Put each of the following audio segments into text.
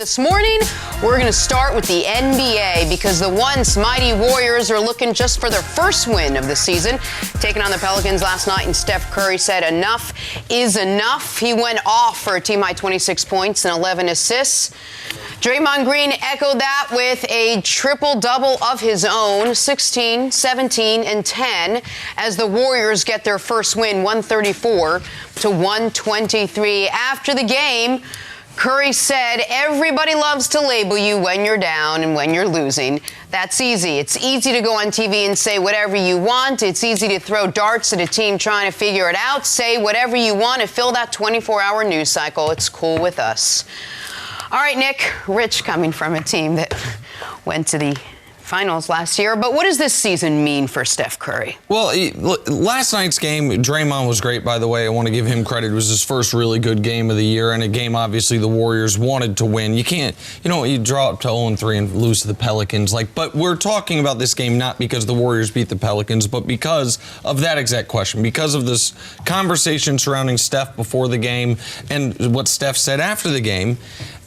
This morning, we're going to start with the NBA because the once mighty Warriors are looking just for their first win of the season. Taking on the Pelicans last night, and Steph Curry said enough is enough. He went off for a team-high 26 points and 11 assists. Draymond Green echoed that with a triple-double of his own, 16, 17, and 10, as the Warriors get their first win, 134-123. After the game, Curry said, everybody loves to label you when you're down and when you're losing. That's easy. It's easy to go on TV and say whatever you want. It's easy to throw darts at a team trying to figure it out. Say whatever you want and fill that 24-hour news cycle. It's cool with us. All right, Nick, Rich coming from a team that went to the finals last year. But what does this season mean for Steph Curry? Well, last night's game, Draymond was great, by the way. I want to give him credit. It was his first really good game of the year, and a game, obviously, the Warriors wanted to win. You can't, you draw up to 0-3 and lose to the Pelicans. But we're talking about this game not because the Warriors beat the Pelicans, but because of that exact question, because of this conversation surrounding Steph before the game and what Steph said after the game.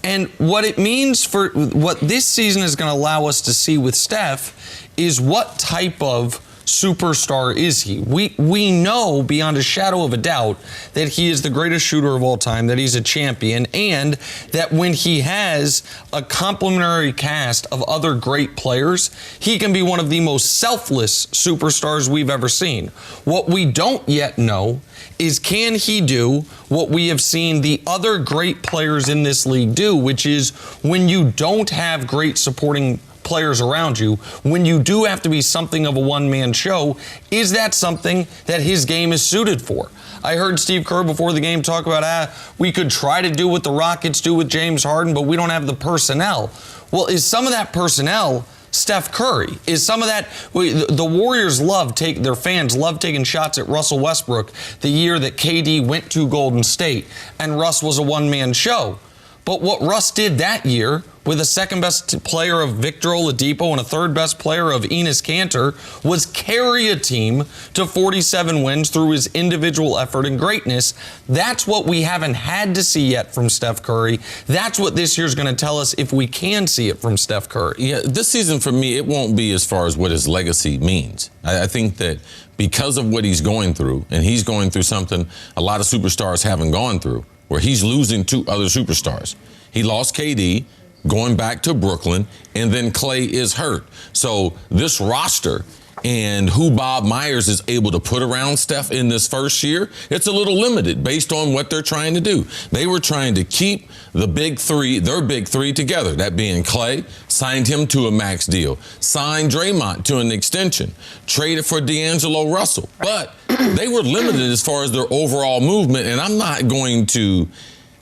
And what it means for what this season is going to allow us to see with Steph is what type of superstar is he. We know beyond a shadow of a doubt that he is the greatest shooter of all time, that he's a champion, and that when he has a complementary cast of other great players, he can be one of the most selfless superstars we've ever seen. What we don't yet know is, can he do what we have seen the other great players in this league do, which is when you don't have great supporting players around you, when you do have to be something of a one-man show, is that something that his game is suited for? I heard Steve Kerr before the game talk about, we could try to do what the Rockets do with James Harden, but we don't have the personnel. Well, is some of that personnel Steph Curry? Is some of that, the Warriors their fans love taking shots at Russell Westbrook the year that KD went to Golden State and Russ was a one-man show. But what Russ did that year with a second-best player of Victor Oladipo and a third-best player of Enes Kanter was carry a team to 47 wins through his individual effort and greatness. That's what we haven't had to see yet from Steph Curry. That's what this year's going to tell us if we can see it from Steph Curry. Yeah, this season for me, it won't be as far as what his legacy means. I think that because of what he's going through, and he's going through something a lot of superstars haven't gone through, where he's losing two other superstars. He lost KD, going back to Brooklyn, and then Clay is hurt. So this roster and who Bob Myers is able to put around Steph in this first year, it's a little limited based on what they're trying to do. They were trying to keep the big three, their big three together, that being Clay, signed him to a max deal, signed Draymond to an extension, traded for D'Angelo Russell. But they were limited as far as their overall movement, and I'm not going to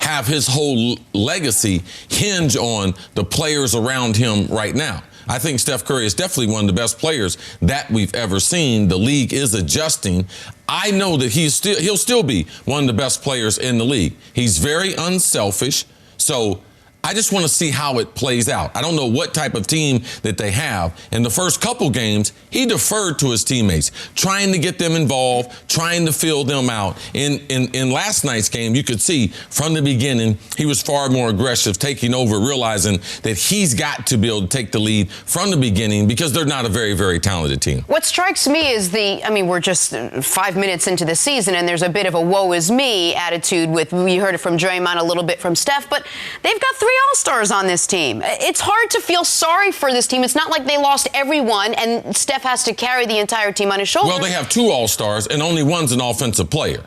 have his whole legacy hinge on the players around him right now. I think Steph Curry is definitely one of the best players that we've ever seen. The league is adjusting. I know that he'll still be one of the best players in the league. He's very unselfish. So I just want to see how it plays out. I don't know what type of team that they have. In the first couple games, he deferred to his teammates, trying to get them involved, trying to fill them out. In last night's game, you could see from the beginning, he was far more aggressive, taking over, realizing that he's got to be able to take the lead from the beginning because they're not a very, very talented team. What strikes me is we're just 5 minutes into the season, and there's a bit of a woe is me attitude we heard it from Draymond, a little bit from Steph, but they've got three All-Stars on this team. It's hard to feel sorry for this team. It's not like they lost everyone and Steph has to carry the entire team on his shoulders. Well, they have two All-Stars and only one's an offensive player.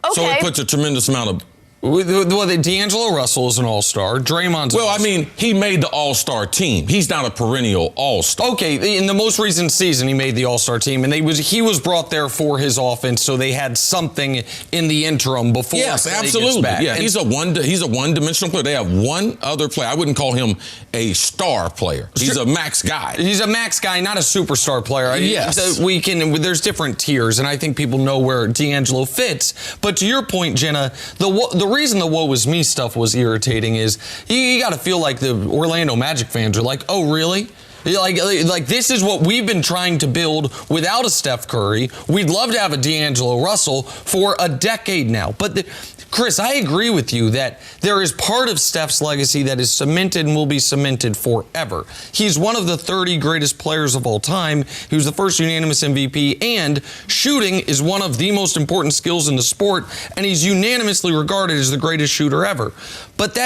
Okay. So it puts a tremendous amount of... Well, D'Angelo Russell is an all-star. Draymond's Well, I mean, he made the all-star team. He's not a perennial all-star. Okay, in the most recent season, he made the all-star team, and he was brought there for his offense, so they had something in the interim before. Yes, absolutely. Back. Yeah, he's a one-dimensional player. They have one other player. I wouldn't call him a star player. He's a max guy. He's a max guy, not a superstar player. Yes. There's different tiers, and I think people know where D'Angelo fits. But to your point, Jenna, the reason the woe is me stuff was irritating is you got to feel like the Orlando Magic fans are like, oh, really? Like this is what we've been trying to build without a Steph Curry. We'd love to have a D'Angelo Russell for a decade now. But Chris, I agree with you that there is part of Steph's legacy that is cemented and will be cemented forever. He's one of the 30 greatest players of all time. He was the first unanimous MVP, and shooting is one of the most important skills in the sport, and he's unanimously regarded as the greatest shooter ever. But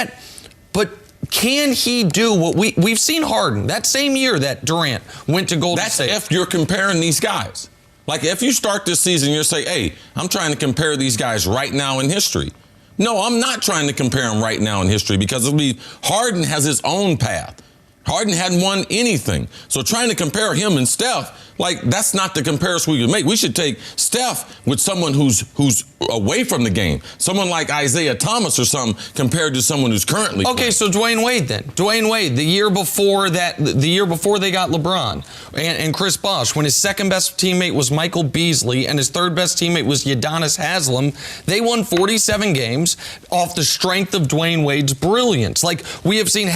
can he do what we've seen Harden that same year that Durant went to Golden State? That's if you're comparing these guys. Like if you start this season, you're saying, hey, I'm trying to compare these guys right now in history. No, I'm not trying to compare them right now in history because Harden has his own path. Harden hadn't won anything. So trying to compare him and Steph, like that's not the comparison we could make. We should take Steph with someone who's away from the game. Someone like Isaiah Thomas or something compared to someone who's currently playing. So Dwayne Wade then. Dwayne Wade, the year before they got LeBron and Chris Bosh, when his second best teammate was Michael Beasley and his third best teammate was Udonis Haslem, they won 47 games off the strength of Dwayne Wade's brilliance. Like we have seen,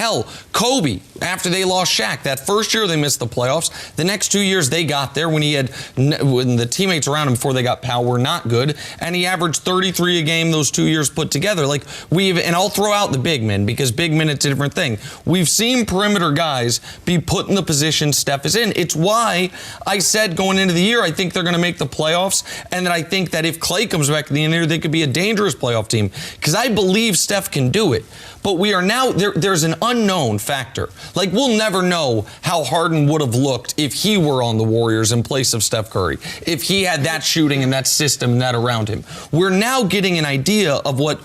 Kobe, after they lost Shaq, that first year they missed the playoffs. The next 2 years they got there when the teammates around him before they got Powell were not good, and he averaged 33 a game those 2 years put together. And I'll throw out the big men because big men, it's a different thing. We've seen perimeter guys be put in the position Steph is in. It's why I said going into the year I think they're going to make the playoffs, and that I think that if Klay comes back at the end of the year, they could be a dangerous playoff team because I believe Steph can do it. But we are now, there's an unknown factor. Like, we'll never know how Harden would have looked if he were on the Warriors in place of Steph Curry, if he had that shooting and that system and that around him. We're now getting an idea of what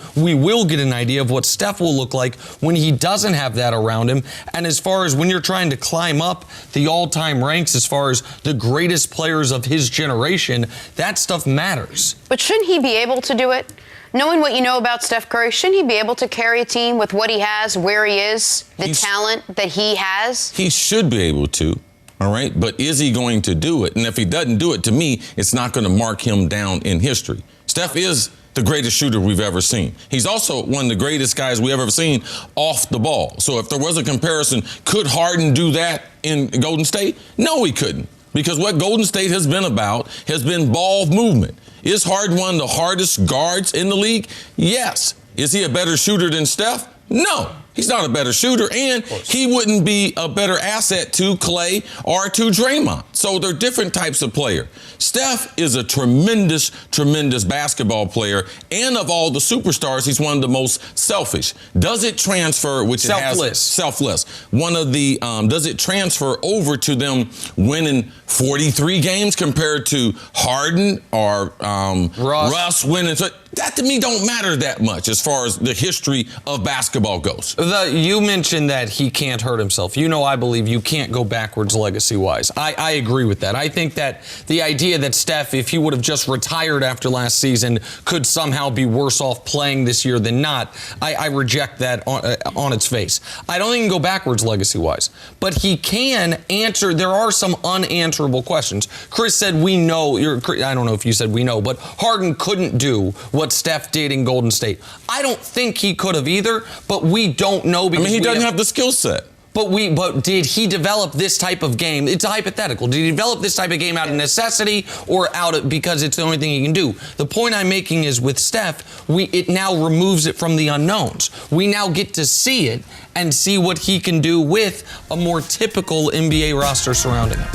Steph will look like when he doesn't have that around him. And as far as when you're trying to climb up the all-time ranks as far as the greatest players of his generation, that stuff matters. But shouldn't he be able to do it? Knowing what you know about Steph Curry, shouldn't he be able to carry a team with what he has, where he is, the talent that he has? He should be able to, all right? But is he going to do it? And if he doesn't do it, to me, it's not going to mark him down in history. Steph is the greatest shooter we've ever seen. He's also one of the greatest guys we've ever seen off the ball. So if there was a comparison, could Harden do that in Golden State? No, he couldn't. Because what Golden State has been about has been ball movement. Is Harden one of the hardest guards in the league? Yes. Is he a better shooter than Steph? No. He's not a better shooter, and he wouldn't be a better asset to Klay or to Draymond. So they're different types of player. Steph is a tremendous, tremendous basketball player, and of all the superstars, he's one of the most selfish. Does it transfer, which selfless. Selfless. One of the, does it transfer over to them winning 43 games compared to Harden or Russ winning? So that to me don't matter that much as far as the history of basketball goes. You mentioned that he can't hurt himself. I believe you can't go backwards legacy-wise. I agree with that. I think that the idea that Steph, if he would have just retired after last season, could somehow be worse off playing this year than not, I reject that on its face. I don't think he can go backwards legacy-wise. But he can answer. There are some unanswerable questions. Chris said we know. I don't know if you said we know, but Harden couldn't do what Steph did in Golden State. I don't think he could have either, but we don't know because he doesn't have the skill set. But did he develop this type of game? It's a hypothetical. Did he develop this type of game out of necessity or because it's the only thing he can do? The point I'm making is with Steph, it now removes it from the unknowns. We now get to see it and see what he can do with a more typical NBA roster surrounding him.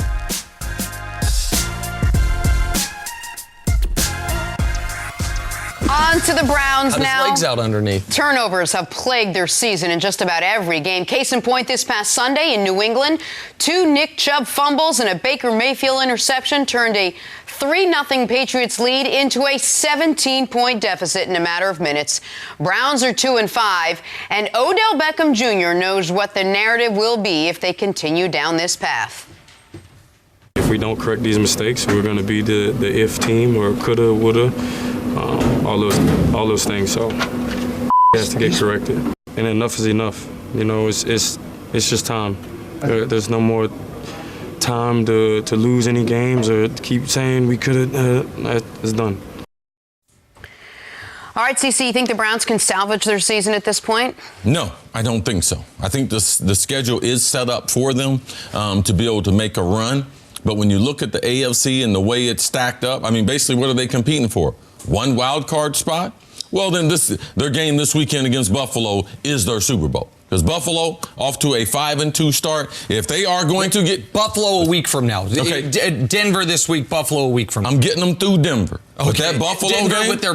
On to the Browns now. Legs out underneath. Turnovers have plagued their season in just about every game. Case in point, this past Sunday in New England, 2 Nick Chubb fumbles and a Baker Mayfield interception turned a 3-0 Patriots lead into a 17-point deficit in a matter of minutes. Browns are 2-5, and Odell Beckham Jr. knows what the narrative will be if they continue down this path. If we don't correct these mistakes, we're going to be the if team or coulda, woulda. All those things. So it has to get corrected, and enough is enough. It's just time. There's no more time to lose any games or keep saying we could have. It's done. All right, CC, you think the Browns can salvage their season at this point? No, I don't think so. I think the schedule is set up for them to be able to make a run. But when you look at the AFC and the way it's stacked up, I mean, basically, what are they competing for? One wild card spot? Well, then their game this weekend against Buffalo is their Super Bowl. Because Buffalo, off to a 5-2 start. If they are going to get Buffalo a week from now. Okay. Denver this week, Buffalo a week from now. I'm getting them through Denver. Okay. With that Buffalo Denver game with their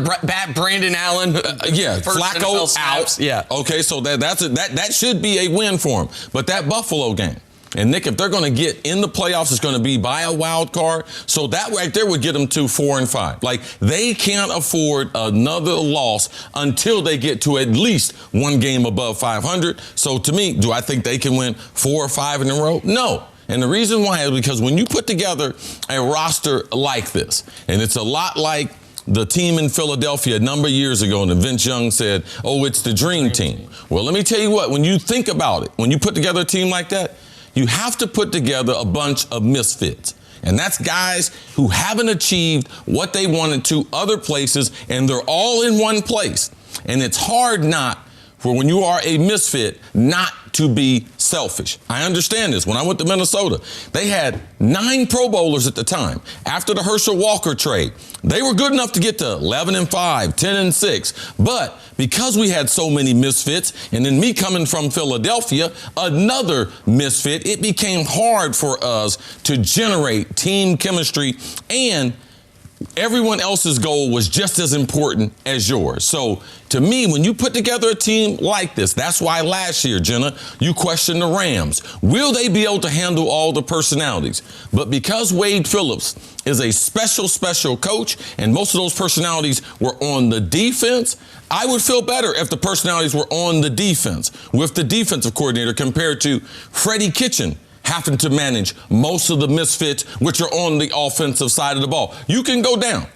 Brandon Allen. Yeah, Flacco out. Yeah. Okay, so that should be a win for them. But that Buffalo game, and Nick, if they're going to get in the playoffs, it's going to be by a wild card. So that right there would get them to 4-5. Like, they can't afford another loss until they get to at least one game above 500. So to me, do I think they can win 4 or 5 in a row? No. And the reason why is because when you put together a roster like this, and it's a lot like the team in Philadelphia a number of years ago, and Vince Young said, oh, it's the dream team. Well, let me tell you what, when you think about it, when you put together a team like that, you have to put together a bunch of misfits. And that's guys who haven't achieved what they wanted to other places, and they're all in one place. And it's hard not for when you are a misfit not to be selfish. I understand this. When I went to Minnesota, they had 9 Pro Bowlers at the time. After the Herschel Walker trade, they were good enough to get to 11-5, 10-6. But because we had so many misfits, and then me coming from Philadelphia, another misfit, it became hard for us to generate team chemistry, and everyone else's goal was just as important as yours. So to me, when you put together a team like this, that's why last year, Jenna, you questioned the Rams. Will they be able to handle all the personalities? But because Wade Phillips is a special coach, and most of those personalities were on the defense, I would feel better if the personalities were on the defense with the defensive coordinator compared to Freddie Kitchen having to manage most of the misfits which are on the offensive side of the ball. You can go down.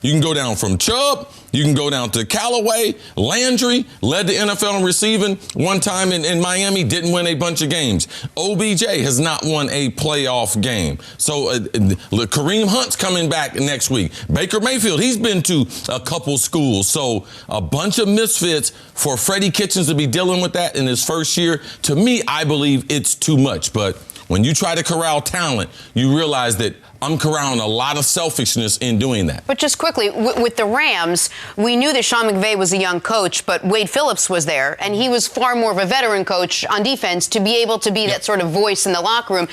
You can go down from Chubb. You can go down to Callaway. Landry led the NFL in receiving one time in Miami, didn't win a bunch of games. OBJ has not won a playoff game. So Kareem Hunt's coming back next week. Baker Mayfield, he's been to a couple schools. So a bunch of misfits for Freddie Kitchens to be dealing with that in his first year. To me, I believe it's too much. But when you try to corral talent, you realize that I'm corralling a lot of selfishness in doing that. But just quickly, with the Rams, we knew that Sean McVay was a young coach, but Wade Phillips was there, and he was far more of a veteran coach on defense to be able to be that sort of voice in the locker room.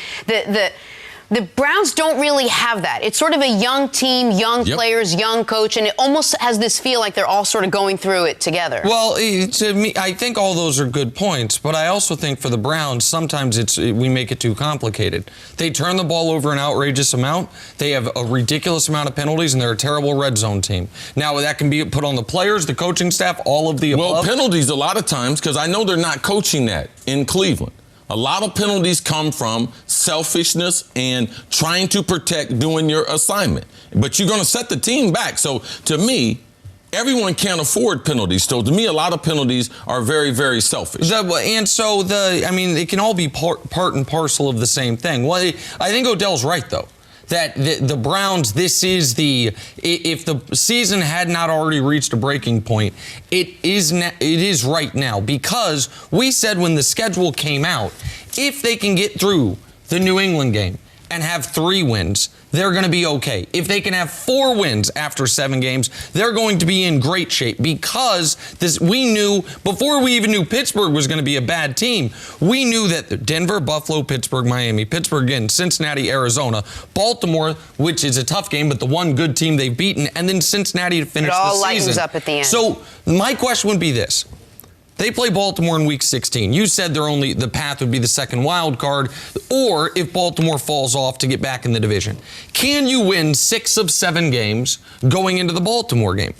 The Browns don't really have that. It's sort of a young team, young players, young coach, and it almost has this feel like they're all sort of going through it together. Well, to me, I think all those are good points, but I also think for the Browns, sometimes we make it too complicated. They turn the ball over an outrageous amount. They have a ridiculous amount of penalties, and they're a terrible red zone team. Now, that can be put on the players, the coaching staff, all of the above. Well, penalties a lot of times, because I know they're not coaching that in Cleveland. A lot of penalties come from selfishness and trying to protect doing your assignment. But you're going to set the team back. So to me, everyone can't afford penalties. So to me, a lot of penalties are very, very selfish. And so it can all be part and parcel of the same thing. Well, I think Odell's right, though. That the Browns, if the season had not already reached a breaking point, it is right now, because we said when the schedule came out, if they can get through the New England game and have 3 wins, they're going to be okay. If they can have 4 wins after 7 games, they're going to be in great shape, because we knew, before we even knew Pittsburgh was going to be a bad team, we knew that Denver, Buffalo, Pittsburgh, Miami, Pittsburgh again, Cincinnati, Arizona, Baltimore, which is a tough game, but the one good team they've beaten, and then Cincinnati to finish the season. It all lightens up at the end. So my question would be this. They play Baltimore in Week 16. You said the path would be the second wild card, or if Baltimore falls off, to get back in the division. Can you win 6 of 7 games going into the Baltimore game?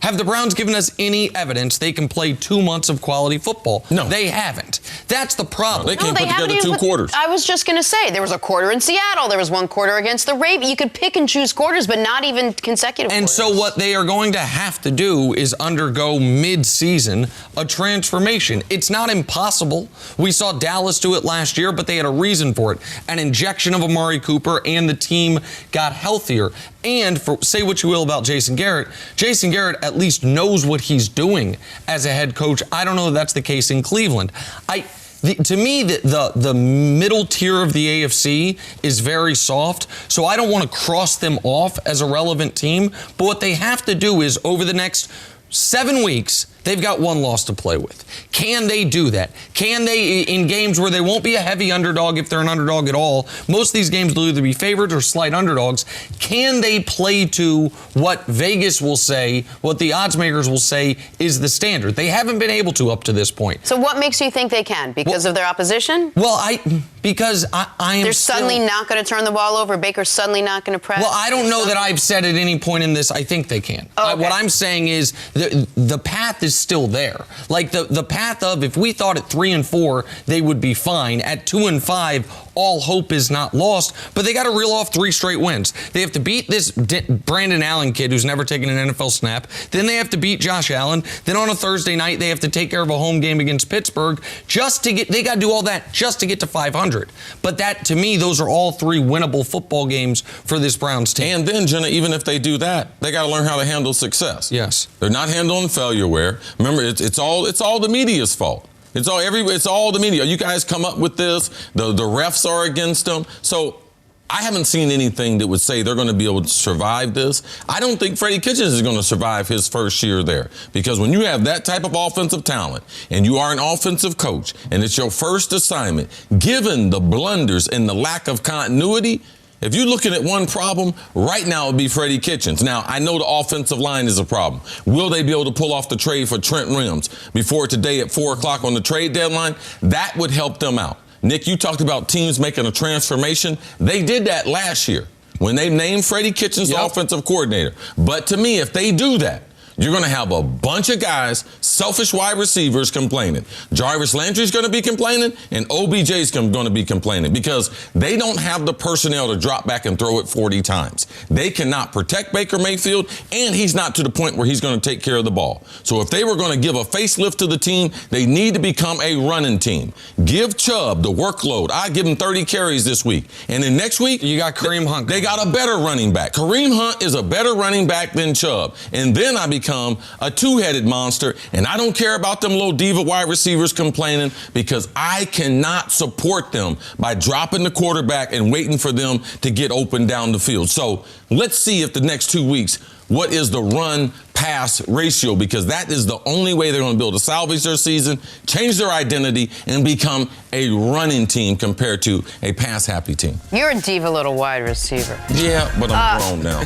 Have the Browns given us any evidence they can play 2 months of quality football? No. They haven't. That's the problem. They can't put together 2 quarters. I was just going to say, there was a quarter in Seattle. There was 1 quarter against the Ravens. You could pick and choose quarters, but not even consecutive quarters. So what they are going to have to do is undergo mid-season a transformation. It's not impossible. We saw Dallas do it last year, but they had a reason for it. An injection of Amari Cooper, and the team got healthier. And say what you will about Jason Garrett at least knows what he's doing as a head coach. I don't know if that's the case in Cleveland. To me, the middle tier of the AFC is very soft, so I don't want to cross them off as a relevant team. But what they have to do is, over the next 7 weeks, they've got one loss to play with. Can they do that? Can they, in games where they won't be a heavy underdog if they're an underdog at all, most of these games will either be favorites or slight underdogs, can they play to what Vegas will say, what the odds makers will say is the standard? They haven't been able to up to this point. So what makes you think they can? Because of their opposition? Well, because I am They're suddenly not going to turn the ball over? Baker's suddenly not going to press? Well, I don't know that I've said at any point in this, I think they can. Oh, okay. What I'm saying is the path is still there. Like the path of, if we thought at 3-4 they would be fine, at 2-5 all hope is not lost, but they got to reel off 3 straight wins. They have to beat this Brandon Allen kid who's never taken an NFL snap. Then they have to beat Josh Allen. Then on a Thursday night they have to take care of a home game against Pittsburgh they got to do all that just to get to 500. But that, to me, those are all 3 winnable football games for this Browns team. And then, Jenna, even if they do that, they got to learn how to handle success. Yes. They're not handling failure where. Remember, it's all the media's fault. It's all the media. You guys come up with this. The refs are against them. So I haven't seen anything that would say they're going to be able to survive this. I don't think Freddie Kitchens is going to survive his first year there, because when you have that type of offensive talent and you are an offensive coach and it's your first assignment, given the blunders and the lack of continuity, if you're looking at one problem, right now it would be Freddie Kitchens. Now, I know the offensive line is a problem. Will they be able to pull off the trade for Trent Rims before today at 4 o'clock on the trade deadline? That would help them out. Nick, you talked about teams making a transformation. They did that last year when they named Freddie Kitchens the offensive coordinator. But to me, if they do that, you're going to have a bunch of guys, selfish wide receivers, complaining. Jarvis Landry's going to be complaining, and OBJ's going to be complaining, because they don't have the personnel to drop back and throw it 40 times. They cannot protect Baker Mayfield, and he's not to the point where he's going to take care of the ball. So if they were going to give a facelift to the team, they need to become a running team. Give Chubb the workload. I give him 30 carries this week. And then next week, you got Kareem Hunt. They got a better running back. Kareem Hunt is a better running back than Chubb. And then I become a two-headed monster, and I don't care about them little diva wide receivers complaining, because I cannot support them by dropping the quarterback and waiting for them to get open down the field. So let's see if the next 2 weeks, what is the run-pass ratio, because that is the only way they're going to be able to salvage their season, change their identity, and become a running team compared to a pass-happy team. You're a diva little wide receiver. Yeah, but I'm grown now.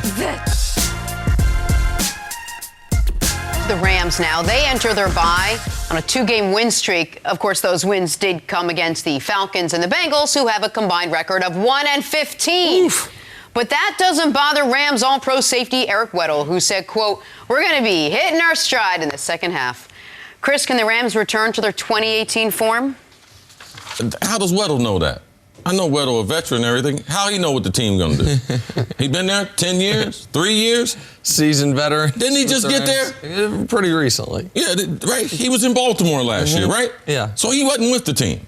The Rams now. They enter their bye on a 2-game win streak. Of course, those wins did come against the Falcons and the Bengals, who have a combined record of 1-15. Oof. But that doesn't bother Rams All-Pro safety Eric Weddle, who said, quote, "We're going to be hitting our stride in the second half." Chris, can the Rams return to their 2018 form? How does Weddle know that? I know Weddle, a veteran and everything. How he know what the team going to do? He been there 10 years, 3 years? Seasoned veteran. Didn't he just get there? Pretty recently. Yeah, right. He was in Baltimore last year, right? Yeah. So he wasn't with the team.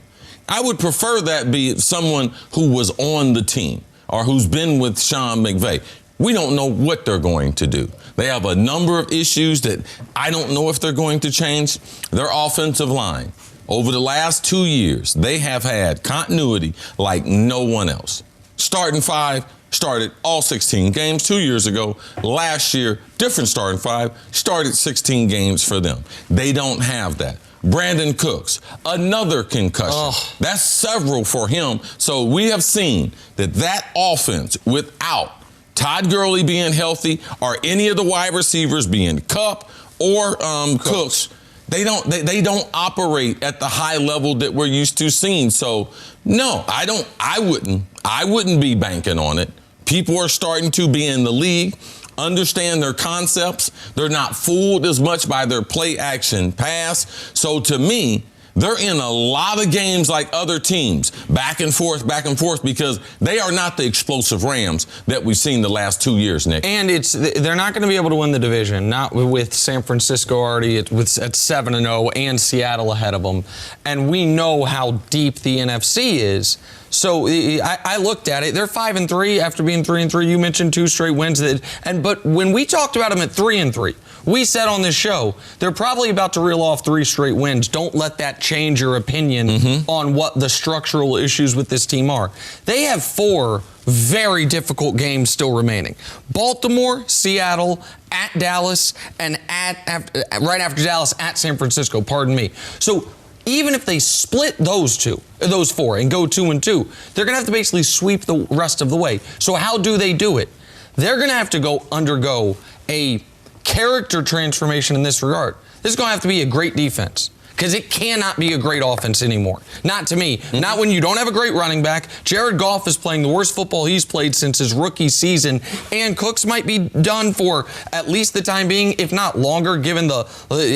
I would prefer that be someone who was on the team or who's been with Sean McVay. We don't know what they're going to do. They have a number of issues that I don't know if they're going to change. Their offensive line. Over the last 2 years, they have had continuity like no one else. Starting 5 started all 16 games 2 years ago. Last year, different starting 5, started 16 games for them. They don't have that. Brandon Cooks, another concussion. Oh. That's several for him. So we have seen that offense, without Todd Gurley being healthy or any of the wide receivers being Kupp or Cooks, They don't operate at the high level that we're used to seeing. So no, I wouldn't be banking on it. People are starting to be in the league, understand their concepts. They're not fooled as much by their play action pass. So to me, They're in a lot of games like other teams, back and forth, because they are not the explosive Rams that we've seen the last 2 years, Nick. And they're not going to be able to win the division, not with San Francisco already at 7-0 and Seattle ahead of them. And we know how deep the NFC is. So I looked at it. They're 5-3 after being 3-3. You mentioned 2 straight wins. But when we talked about them at 3-3, we said on this show, they're probably about to reel off 3 straight wins. Don't let that change your opinion on what the structural issues with this team are. They have 4 very difficult games still remaining. Baltimore, Seattle, at Dallas, and right after Dallas at San Francisco, pardon me. So even if they split those 4, and go 2-2, they're going to have to basically sweep the rest of the way. So how do they do it? They're going to have to undergo a character transformation in this regard. This is going to have to be a great defense, because it cannot be a great offense anymore. Not to me. Not when you don't have a great running back. Jared Goff is playing the worst football he's played since his rookie season, and Cooks might be done for at least the time being, if not longer, given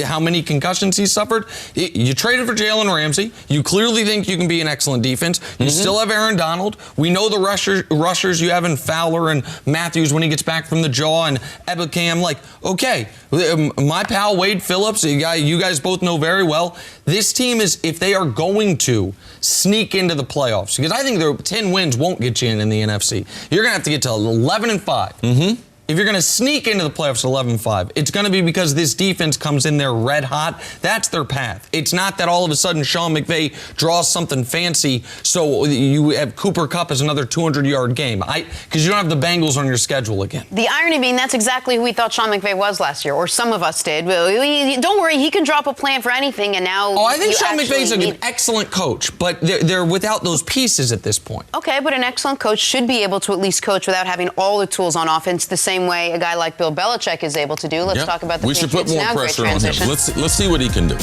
how many concussions he's suffered. You traded for Jalen Ramsey. You clearly think you can be an excellent defense. You still have Aaron Donald. We know the rushers you have in Fowler and Matthews when he gets back from the jaw, and Ebukam. Like, okay, my pal Wade Phillips, a guy you guys both know very well. This team is, if they are going to sneak into the playoffs, because I think their 10 wins won't get you in the NFC. You're going to have to get to 11-5. If you're going to sneak into the playoffs at 11-5, it's going to be because this defense comes in there red hot. That's their path. It's not that all of a sudden Sean McVay draws something fancy so you have Cooper Kupp as another 200-yard game, because you don't have the Bengals on your schedule again. The irony being that's exactly who we thought Sean McVay was last year, or some of us did. Don't worry, he can drop a plan for anything, and now Oh, I think Sean McVay's an excellent coach, but they're without those pieces at this point. Okay, but an excellent coach should be able to at least coach without having all the tools on offense the same way a guy like Bill Belichick is able to do. Let's talk about the Patriots now. We should put more pressure on him. Let's see what he can do.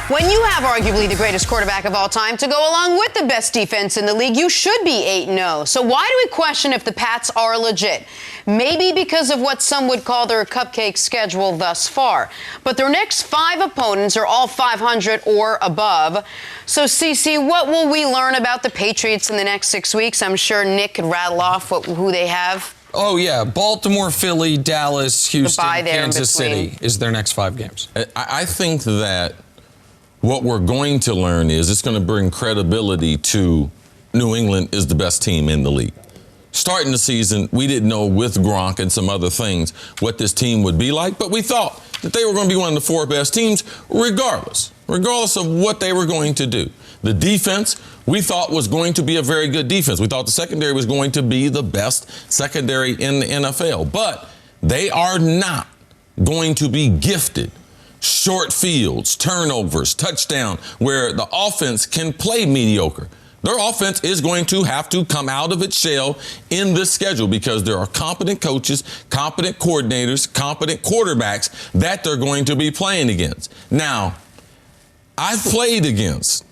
When you have arguably the greatest quarterback of all time to go along with the best defense in the league, you should be 8-0. So why do we question if the Pats are legit? Maybe because of what some would call their cupcake schedule thus far. But their next 5 opponents are all 500 or above. So, CC, what will we learn about the Patriots in the next 6 weeks? I'm sure Nick could rattle off who they have. Oh, yeah. Baltimore, Philly, Dallas, Houston, Kansas City is their next 5 games. I think that what we're going to learn is it's going to bring credibility to New England is the best team in the league. Starting the season, we didn't know with Gronk and some other things what this team would be like, but we thought that they were going to be one of the 4 best teams regardless of what they were going to do. The defense, we thought was going to be a very good defense. We thought the secondary was going to be the best secondary in the NFL, but they are not going to be gifted short fields, turnovers, touchdown, where the offense can play mediocre. Their offense is going to have to come out of its shell in this schedule because there are competent coaches, competent coordinators, competent quarterbacks that they're going to be playing against. Now, I've played against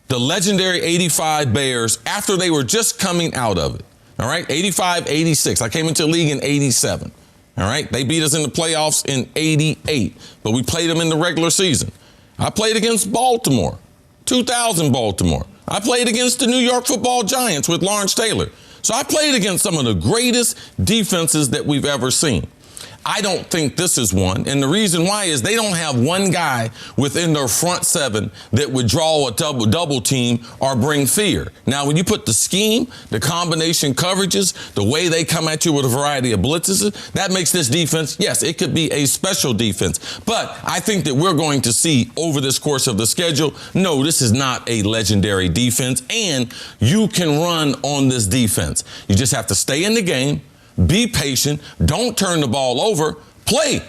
the legendary 85 Bears after they were just coming out of it. All right, 85, 86. I came into the league in 87. All right, they beat us in the playoffs in 88, but we played them in the regular season. I played against Baltimore, 2000 Baltimore. I played against the New York Football Giants with Lawrence Taylor. So I played against some of the greatest defenses that we've ever seen. I don't think this is one. And the reason why is they don't have one guy within their front 7 that would draw a double team or bring fear. Now, when you put the scheme, the combination coverages, the way they come at you with a variety of blitzes, that makes this defense, yes, it could be a special defense. But I think that we're going to see over this course of the schedule, no, this is not a legendary defense. And you can run on this defense. You just have to stay in the game. Be patient. Don't turn the ball over. Play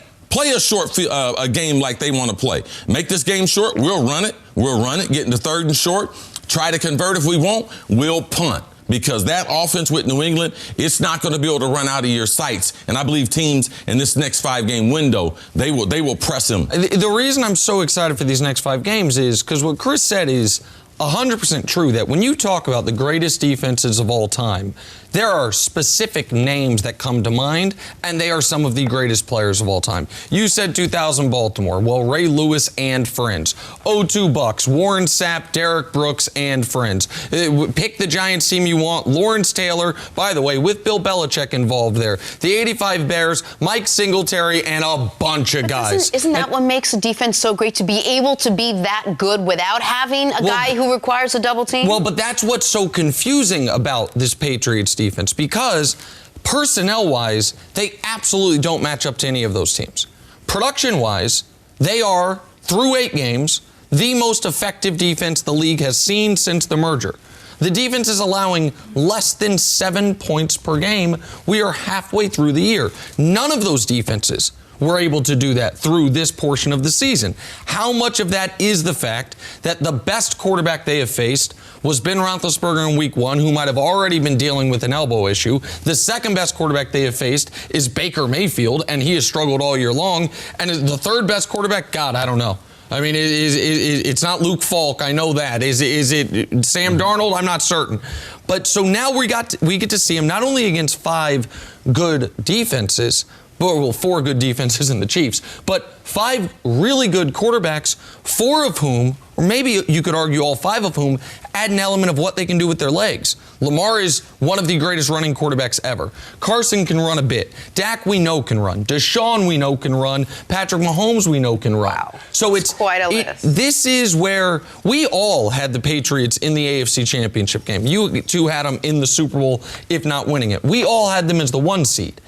a short a game like they want to play. Make this game short. We'll run it. Get into 3rd and short. Try to convert if we won't. We'll punt. Because that offense with New England, it's not going to be able to run out of your sights. And I believe teams in this next 5-game window, they will press them. The reason I'm so excited for these next 5 games is because what Cris said is 100% true that when you talk about the greatest defenses of all time, there are specific names that come to mind, and they are some of the greatest players of all time. You said 2000 Baltimore. Well, Ray Lewis and friends. 02 Bucks, Warren Sapp, Derrick Brooks and friends. Pick the Giants team you want. Lawrence Taylor, by the way, with Bill Belichick involved there. The 85 Bears, Mike Singletary, and a bunch of guys. Isn't that what makes a defense so great, to be able to be that good without having a guy who requires a double team? Well, but that's what's so confusing about this Patriots defense, because personnel-wise, they absolutely don't match up to any of those teams. Production-wise, they are, through 8 games, the most effective defense the league has seen since the merger. The defense is allowing less than 7 points per game. We are halfway through the year. None of those defenses were able to do that through this portion of the season. How much of that is the fact that the best quarterback they have faced was Ben Roethlisberger in week 1, who might have already been dealing with an elbow issue. The second best quarterback they have faced is Baker Mayfield, and he has struggled all year long. And the third best quarterback, God, I don't know. I mean, it's not Luke Falk. I know that. Is it Sam Darnold? I'm not certain. But so now we get to see him not only against 5 good defenses, well, 4 good defenses in the Chiefs, but 5 really good quarterbacks, 4 of whom, or maybe you could argue all 5 of whom, add an element of what they can do with their legs. Lamar is one of the greatest running quarterbacks ever. Carson can run a bit. Dak, we know, can run. DeSean, we know, can run. Patrick Mahomes, we know, can run. Wow. So it's quite a list. This is where we all had the Patriots in the AFC Championship game. You two had them in the Super Bowl, if not winning it. We all had them as the 1 seed.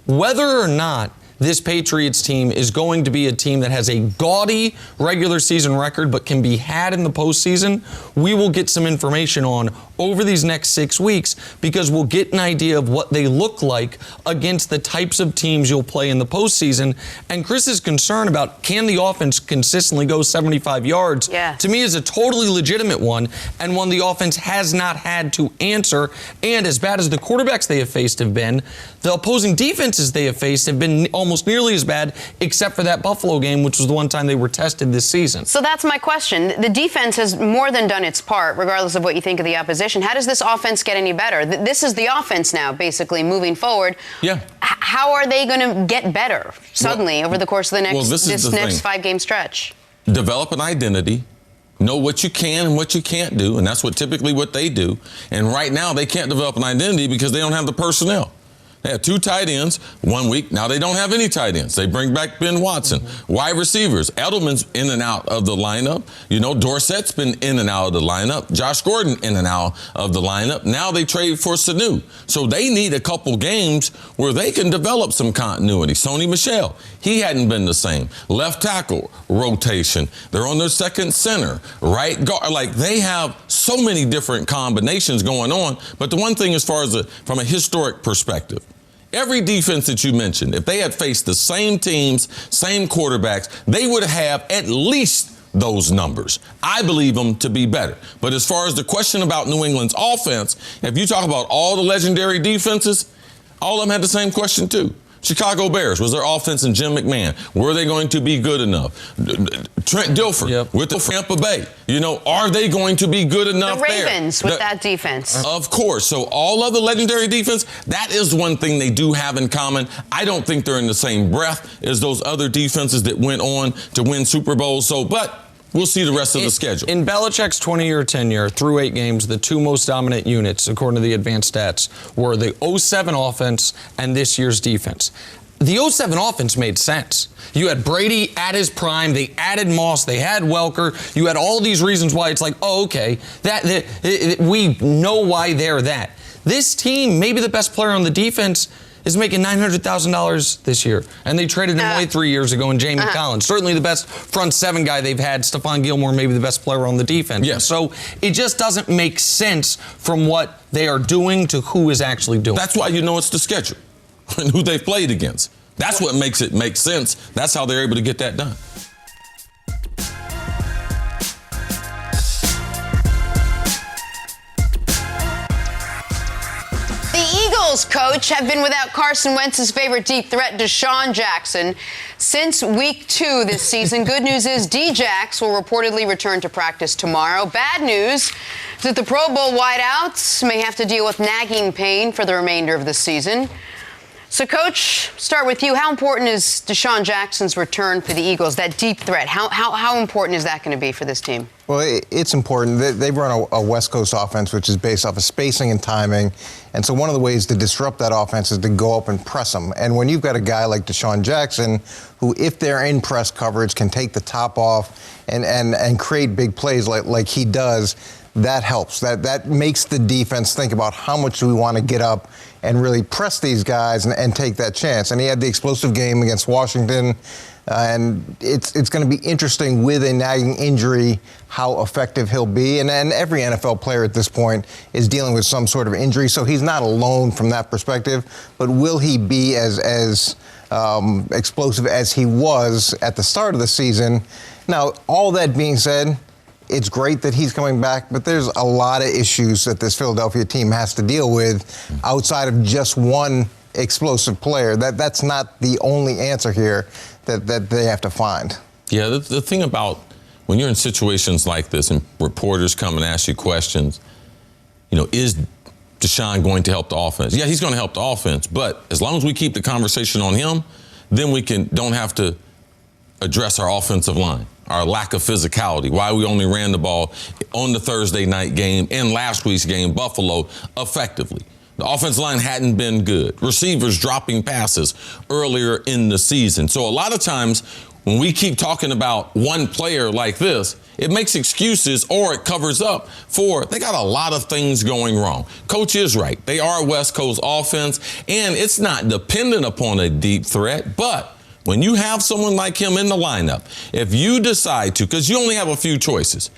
Whether or not this Patriots team is going to be a team that has a gaudy regular season record but can be had in the postseason, we will get some information on over these next 6 weeks, because we'll get an idea of what they look like against the types of teams you'll play in the postseason. And Chris's concern about can the offense consistently go 75 yards, to me is a totally legitimate one, and one the offense has not had to answer. And as bad as the quarterbacks they have faced have been, the opposing defenses they have faced have been almost nearly as bad, except for that Buffalo game, which was the one time they were tested this season. So that's my question. The defense has more than done its part, regardless of what you think of the opposition. How does this offense get any better? This is the offense now, basically, moving forward. Yeah. How are they going to get better suddenly over the course of the next 5-game stretch? Develop an identity. Know what you can and what you can't do, and that's typically what they do. And right now, they can't develop an identity because they don't have the personnel. They had 2 tight ends 1 week. Now they don't have any tight ends. They bring back Ben Watson. Wide receivers. Edelman's in and out of the lineup. You know, Dorsett's been in and out of the lineup. Josh Gordon in and out of the lineup. Now they trade for Sanu. So they need a couple games where they can develop some continuity. Sony Michel, he hadn't been the same. Left tackle, rotation. They're on their second center. Right guard. Like, they have so many different combinations going on. But the one thing, as far as from a historic perspective, every defense that you mentioned, if they had faced the same teams, same quarterbacks, they would have at least those numbers. I believe them to be better. But as far as the question about New England's offense, if you talk about all the legendary defenses, all of them had the same question too. Chicago Bears, was their offense and Jim McMahon, were they going to be good enough? Trent Dilfer with the Tampa Bay, you know, are they going to be good enough there? The Ravens with that defense. Of course. So all other legendary defense, that is one thing they do have in common. I don't think they're in the same breath as those other defenses that went on to win Super Bowls. So, but we'll see the rest of the schedule. In Belichick's 20-year tenure, through 8 games, the 2 most dominant units, according to the advanced stats, were the 07 offense and this year's defense. The 07 offense made sense. You had Brady at his prime. They added Moss. They had Welker. You had all these reasons why it's like, oh, okay, we know why they're that. This team, maybe the best player on the defense, is making $900,000 this year. And they traded him away 3 years ago in Jamie Collins. Certainly the best front 7 guy they've had. Stephon Gilmore, maybe the best player on the defense. Yes. So it just doesn't make sense from what they are doing to who is actually doing. That's why you know it's the schedule and who they've played against. That's what makes it make sense. That's how they're able to get that done. The Eagles coach Coach, have been without Carson Wentz's favorite deep threat, DeSean Jackson, since week 2 this season. Good news is D-Jax will reportedly return to practice tomorrow. Bad news is that the Pro Bowl wideouts may have to deal with nagging pain for the remainder of the season. So, Coach, start with you. How important is DeSean Jackson's return for the Eagles, that deep threat? How important is that going to be for this team? Well, it's important. They run a West Coast offense, which is based off of spacing and timing. And so one of the ways to disrupt that offense is to go up and press them. And when you've got a guy like DeSean Jackson, who, if they're in press coverage, can take the top off and create big plays like he does, that helps. That makes the defense think about how much do we want to get up and really press these guys and take that chance. And he had the explosive game against Washington. And it's going to be interesting with a nagging injury how effective he'll be. And every NFL player at this point is dealing with some sort of injury, so he's not alone from that perspective. But will he be as explosive as he was at the start of the season? Now, all that being said, it's great that he's coming back, but there's a lot of issues that this Philadelphia team has to deal with outside of just one explosive player. That's not the only answer here that they have to find. Yeah, the thing about when you're in situations like this and reporters come and ask you questions, is DeSean going to help the offense? Yeah, he's going to help the offense, but as long as we keep the conversation on him, then we don't have to address our offensive line, our lack of physicality, why we only ran the ball on the Thursday night game and last week's game, Buffalo, effectively. The offensive line hadn't been good. Receivers dropping passes earlier in the season. So a lot of times when we keep talking about one player like this, it makes excuses or it covers up for they got a lot of things going wrong. Coach is right. They are a West Coast offense, and it's not dependent upon a deep threat, but when you have someone like him in the lineup, if you decide to, because you only have a few choices,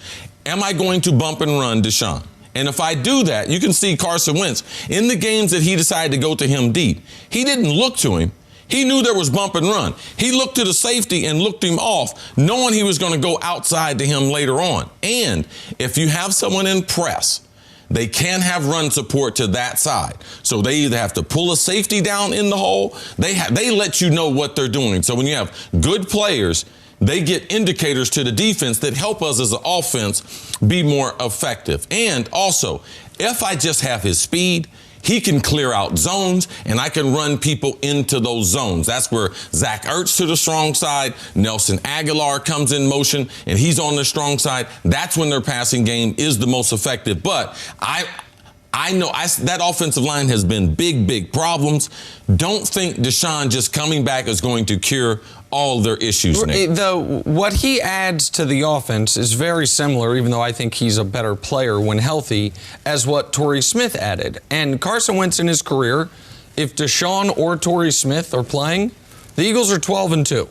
am I going to bump and run DeSean? And if I do that, you can see Carson Wentz in the games that he decided to go to him deep. He didn't look to him. He knew there was bump and run. He looked to the safety and looked him off, knowing he was going to go outside to him later on. And if you have someone in press, they can have run support to that side. So they either have to pull a safety down in the hole, they let you know what they're doing. So when you have good players, they get indicators to the defense that help us as an offense be more effective. And also, if I just have his speed, he can clear out zones, and I can run people into those zones. That's where Zach Ertz to the strong side, Nelson Aguilar comes in motion, and he's on the strong side. That's when their passing game is the most effective. But I know that offensive line has been big problems. Don't think DeSean just coming back is going to cure all their issues, Nick. What he adds to the offense is very similar, even though I think he's a better player when healthy, as what Torrey Smith added. And Carson Wentz in his career, if DeSean or Torrey Smith are playing, the Eagles are 12-2.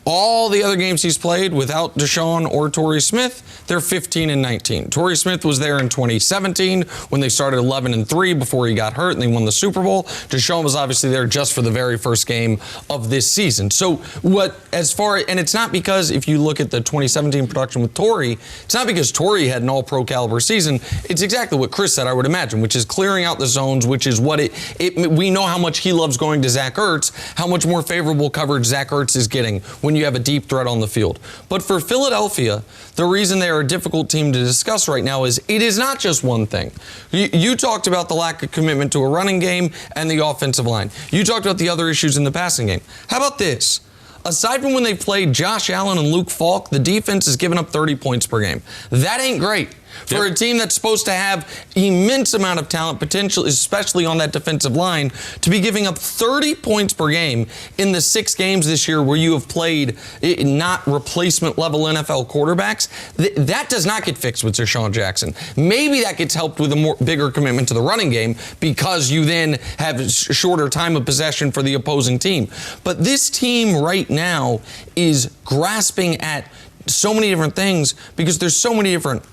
All the other games he's played without DeSean or Torrey Smith, they're 15-19. Torrey Smith was there in 2017 when they started 11-3 before he got hurt and they won the Super Bowl. DeSean was obviously there just for the very first game of this season. So and it's not because if you look at the 2017 production with Torrey, it's not because Torrey had an all-pro caliber season. It's exactly what Cris said, I would imagine, which is clearing out the zones, which is what we know how much he loves going to Zach Ertz, how much more favorable coverage Zach Ertz is getting when you have a deep threat on the field. But for Philadelphia, the reason they are a difficult team to discuss right now is it is not just one thing. You talked about the lack of commitment to a running game and the offensive line. You talked about the other issues in the passing game. How about this? Aside from when they played Josh Allen and Luke Falk, the defense has given up 30 points per game. That ain't great. For a team that's supposed to have immense amount of talent, potential, especially on that defensive line, to be giving up 30 points per game in the 6 games this year where you have played not replacement level NFL quarterbacks, that does not get fixed with DeSean Jackson. Maybe that gets helped with a bigger commitment to the running game because you then have shorter time of possession for the opposing team. But this team right now is grasping at so many different things because there's so many different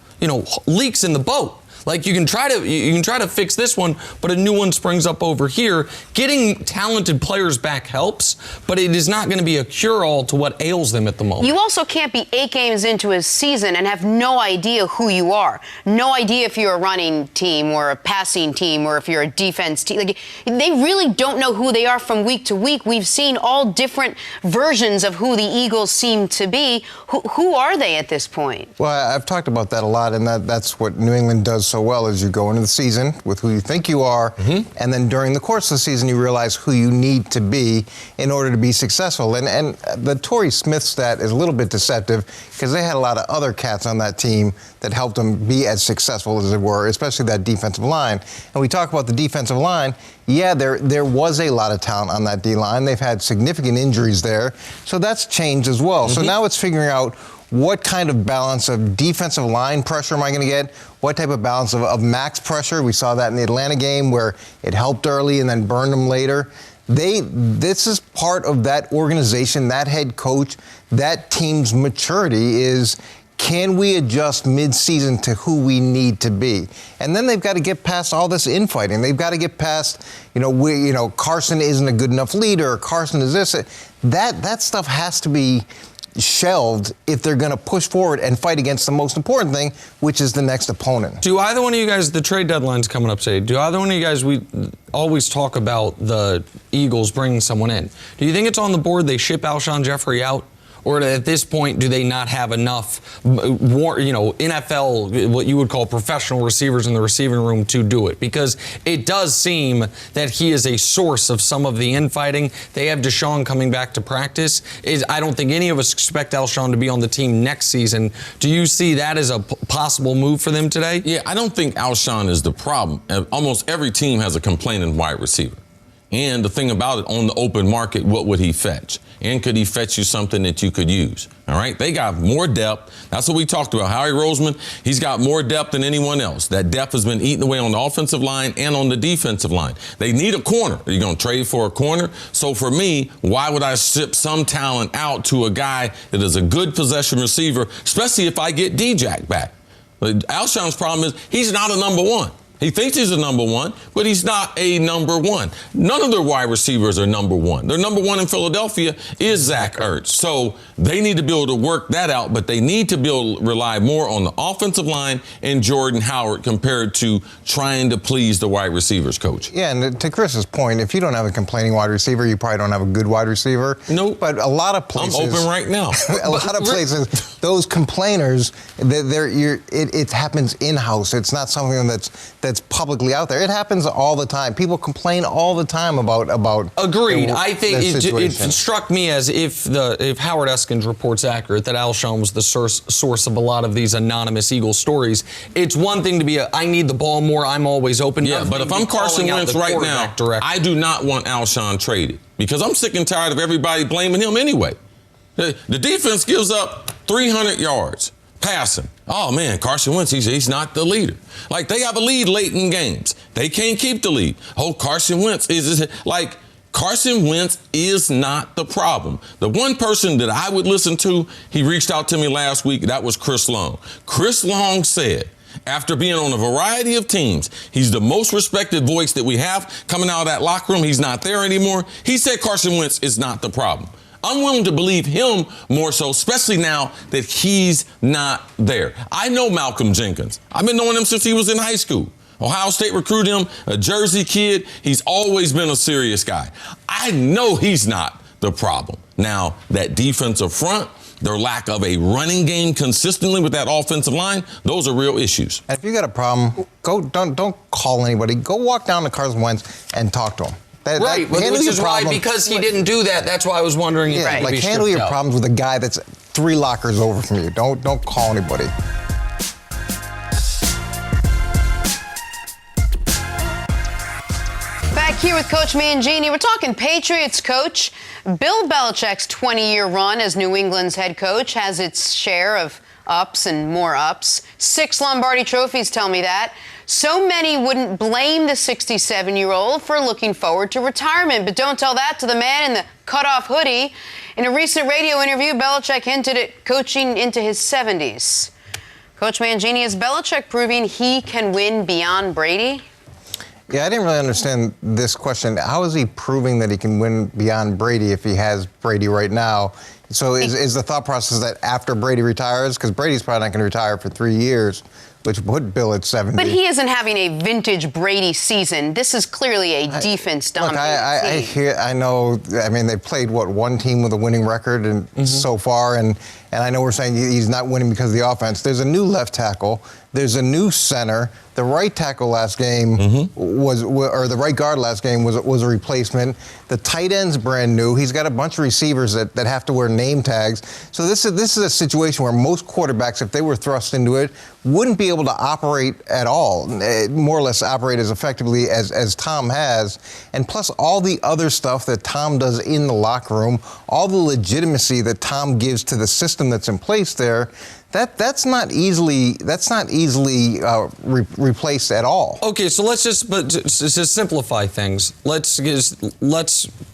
leaks in the boat. Like you can try to fix this one, but a new one springs up over here. Getting talented players back helps, but it is not going to be a cure-all to what ails them at the moment. You also can't be 8 games into a season and have no idea who you are. No idea if you're a running team or a passing team or if you're a defense team. Like, they really don't know who they are from week to week. We've seen all different versions of who the Eagles seem to be. Who are they at this point? Well, I've talked about that a lot, and that's what New England does so well is you go into the season with who you think you are, and then during the course of the season you realize who you need to be in order to be successful. And the Torrey Smith stat is a little bit deceptive because they had a lot of other cats on that team that helped them be as successful as they were, especially that defensive line. And we talk about the defensive line. Yeah, there was a lot of talent on that D-line. They've had significant injuries there, so that's changed as well. So now it's figuring out what kind of balance of defensive line pressure am I going to get? What type of balance of max pressure? We saw that in the Atlanta game where it helped early and then burned them later. This is part of that organization, that head coach, that team's maturity is, can we adjust mid-season to who we need to be? And then they've got to get past all this infighting. They've got to get past, Carson isn't a good enough leader. Carson is this. That stuff has to be shelved if they're going to push forward and fight against the most important thing, which is the next opponent. Do either one of you guys, the trade deadline's coming up today, do either one of you guys, we always talk about the Eagles bringing someone in. Do you think it's on the board they ship Alshon Jeffrey out? Or at this point, do they not have enough, NFL, what you would call professional receivers in the receiving room to do it? Because it does seem that he is a source of some of the infighting. They have DeSean coming back to practice. I don't think any of us expect Alshon to be on the team next season. Do you see that as a possible move for them today? Yeah, I don't think Alshon is the problem. Almost every team has a complaining wide receiver. And the thing about it, on the open market, what would he fetch? And could he fetch you something that you could use? All right? They got more depth. That's what we talked about. Howie Roseman, he's got more depth than anyone else. That depth has been eaten away on the offensive line and on the defensive line. They need a corner. Are you going to trade for a corner? So for me, why would I ship some talent out to a guy that is a good possession receiver, especially if I get D-Jack back? Alshon's problem is he's not a number one. He thinks he's a number one, but he's not a number one. None of their wide receivers are number one. Their number one in Philadelphia is Zach Ertz. So they need to be able to work that out, but they need to rely more on the offensive line and Jordan Howard compared to trying to please the wide receivers coach. Yeah, and to Chris's point, if you don't have a complaining wide receiver, you probably don't have a good wide receiver. Nope. But a lot of places. I'm open right now. A lot of places, those complainers, it happens in-house. It's not something that's publicly out there. It happens all the time. People complain all the time about Agreed. I think it struck me as if Howard Eskin's report's accurate, that Alshon was the source of a lot of these anonymous Eagles stories. It's one thing to be I need the ball more, I'm always open. Yeah, but if I'm Carson Wentz right now, I do not want Alshon traded because I'm sick and tired of everybody blaming him anyway. The defense gives up 300 yards. Passing. Oh, man, Carson Wentz, he's not the leader. Like, they have a lead late in games. They can't keep the lead. Oh, Carson Wentz Carson Wentz is not the problem. The one person that I would listen to, he reached out to me last week, that was Chris Long. Chris Long said, after being on a variety of teams, he's the most respected voice that we have coming out of that locker room. He's not there anymore. He said Carson Wentz is not the problem. I'm willing to believe him more so, especially now that he's not there. I know Malcolm Jenkins. I've been knowing him since he was in high school. Ohio State recruited him, a Jersey kid. He's always been a serious guy. I know he's not the problem. Now, that defensive front, their lack of a running game consistently with that offensive line, those are real issues. And if you got a problem, don't call anybody. Go walk down to Carson Wentz and talk to him. Right, which is why, because he didn't do that, that's why I was wondering if like handle your problems with a guy that's 3 lockers over from you. Don't call anybody. Back here with Coach Mangini, we're talking Patriots coach. Bill Belichick's 20-year run as New England's head coach has its share of ups and more ups. 6 Lombardi trophies tell me that. So many wouldn't blame the 67-year-old for looking forward to retirement, but don't tell that to the man in the cutoff hoodie. In a recent radio interview, Belichick hinted at coaching into his 70s. Coach Mangini, is Belichick proving he can win beyond Brady? Yeah, I didn't really understand this question. How is he proving that he can win beyond Brady if he has Brady right now? So is the thought process that after Brady retires, because Brady's probably not going to retire for 3 years, which put Bill at 70. But he isn't having a vintage Brady season. This is clearly a defense-dominated team. I know. I mean, they played one team with a winning record and so far, and I know we're saying he's not winning because of the offense. There's a new left tackle. There's a new center. The right tackle last game or the right guard last game was a replacement. The tight end's brand new. He's got a bunch of receivers that have to wear name tags. So this is a situation where most quarterbacks, if they were thrust into it, wouldn't be able to operate at all, more or less operate as effectively as Tom has. And plus all the other stuff that Tom does in the locker room, all the legitimacy that Tom gives to the system that's in place there, that's not easily replaced at all. Okay, so let's just simplify things. Let's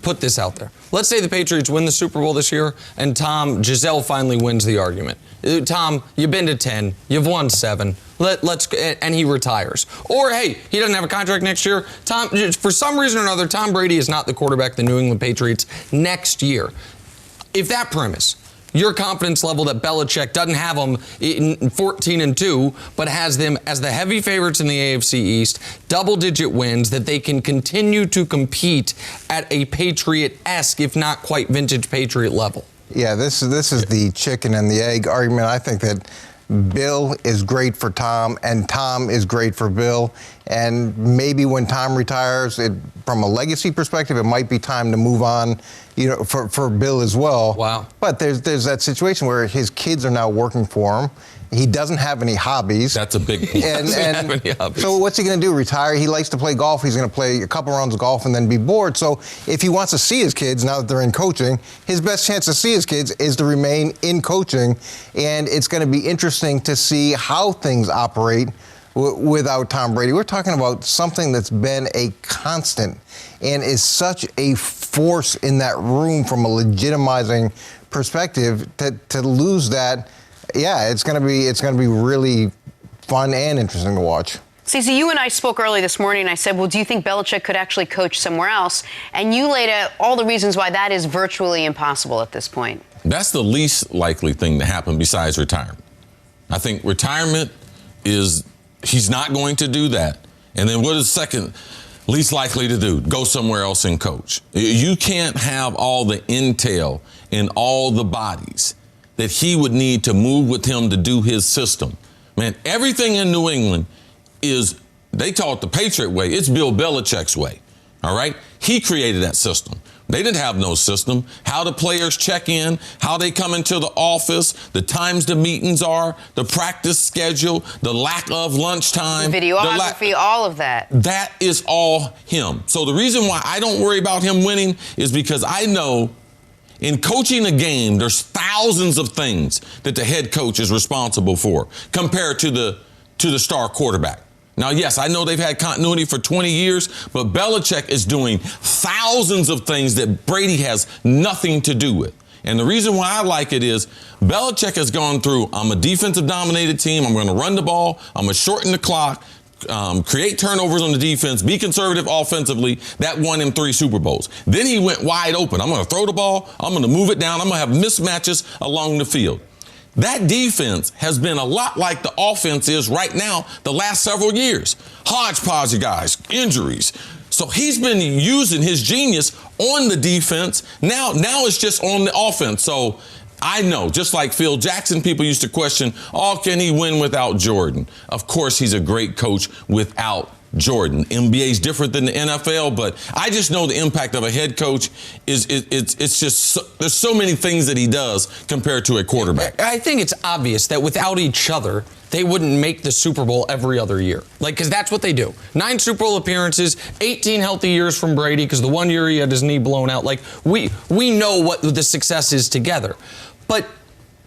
put this out there. Let's say the Patriots win the Super Bowl this year, and Giselle finally wins the argument. Tom, you've been to 10, you've won 7. And he retires. Or hey, he doesn't have a contract next year. For some reason or another, Tom Brady is not the quarterback of the New England Patriots next year. If that premise, your confidence level that Belichick doesn't have them in 14-2, but has them as the heavy favorites in the AFC East, double-digit wins, that they can continue to compete at a Patriot-esque, if not quite vintage Patriot level. Yeah, this is the chicken and the egg argument. I think that Bill is great for Tom, and Tom is great for Bill. And maybe when Tom retires, from a legacy perspective, it might be time to move on, for Bill as well. Wow. But there's that situation where his kids are now working for him. He doesn't have any hobbies. That's a big point. So what's he going to do? Retire? He likes to play golf. He's going to play a couple rounds of golf and then be bored. So if he wants to see his kids now that they're in coaching, his best chance to see his kids is to remain in coaching. And it's going to be interesting to see how things operate without Tom Brady. We're talking about something that's been a constant and is such a force in that room from a legitimizing perspective. To lose that, yeah, it's going to be really fun and interesting to watch. Stacey, you and I spoke early this morning, and I said, well, do you think Belichick could actually coach somewhere else? And you laid out all the reasons why that is virtually impossible at this point. That's the least likely thing to happen besides retirement. I think retirement he's not going to do that. And then what is second least likely to do? Go somewhere else and coach. You can't have all the intel and all the bodies that he would need to move with him to do his system. Man, everything in New England they call it the Patriot way. It's Bill Belichick's way, all right? He created that system. They didn't have no system. How the players check in, how they come into the office, the times the meetings are, the practice schedule, the lack of lunchtime. Videography, all of that. That is all him. So the reason why I don't worry about him winning is because I know in coaching a game, there's thousands of things that the head coach is responsible for compared to the star quarterback. Now, yes, I know they've had continuity for 20 years, but Belichick is doing thousands of things that Brady has nothing to do with. And the reason why I like it is Belichick has gone through, I'm a defensive-dominated team, I'm going to run the ball, I'm going to shorten the clock, create turnovers on the defense, be conservative offensively. That won him 3 Super Bowls. Then he went wide open. I'm going to throw the ball, I'm going to move it down, I'm going to have mismatches along the field. That defense has been a lot like the offense is right now the last several years. Hodgepodge of guys, injuries. So he's been using his genius on the defense. Now it's just on the offense. So I know, just like Phil Jackson, people used to question, can he win without Jordan? Of course, he's a great coach without Jordan. NBA is different than the NFL, but I just know the impact of a head coach it's just there's so many things that he does compared to a quarterback. I think it's obvious that without each other, they wouldn't make the Super Bowl every other year. Because that's what they do. 9 Super Bowl appearances, 18 healthy years from Brady, because the one year he had his knee blown out. We know what the success is together. But